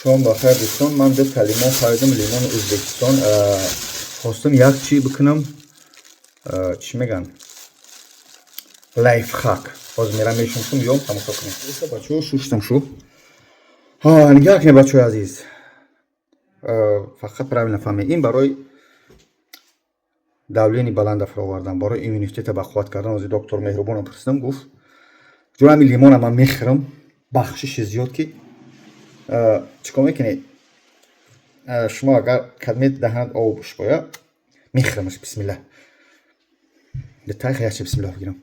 شام بخیر دوستان. من 2 تا لیمون خریدم، لیمون ازبکستان. خواستم یک چی بکنم، چی میگن، لایف хак. باز میرم میشونم بیام تماشا کنیم. بچه‌ها شوشتم شو. نگاه کنید بچه‌های عزیز. فقط правильно فهمید. این برای давление баланд آوردن، برای ایمونیته بخواد کردن. از دکتر مهربان پرسیدم، گفت جون همین لیمون من میخرم بخشش زیاد که چیکار میکنید شما اگر کدمه دهنت آبش باید میخرمش. بسم الله. لطفا بسم الله بگیرم.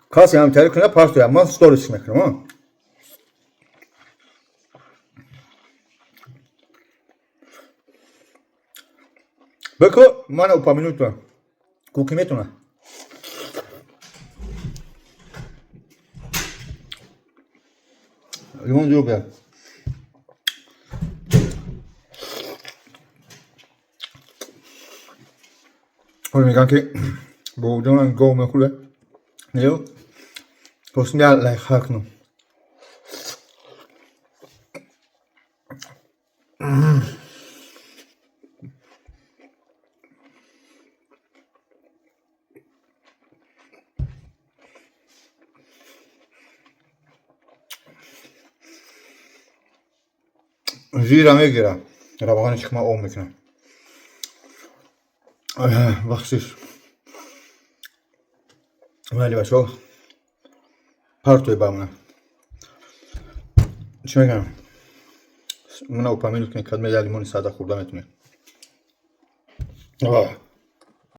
کاسی هم تری کنه پارت توی من ستوریش میکنم. بکو من اوپا منوتو کوکی میتونه. لیمون دیو بیار. حالا میگن که بودن گو میخوره نیو پس میاد لایف هاک کنم. زیرا میگیره روانش که من آب میکنم بخشش. ولی بچه ها پارتوی بامونه چی میگم، من اوپا منو کنی کدمه لیمون ساده خوردن میتونه.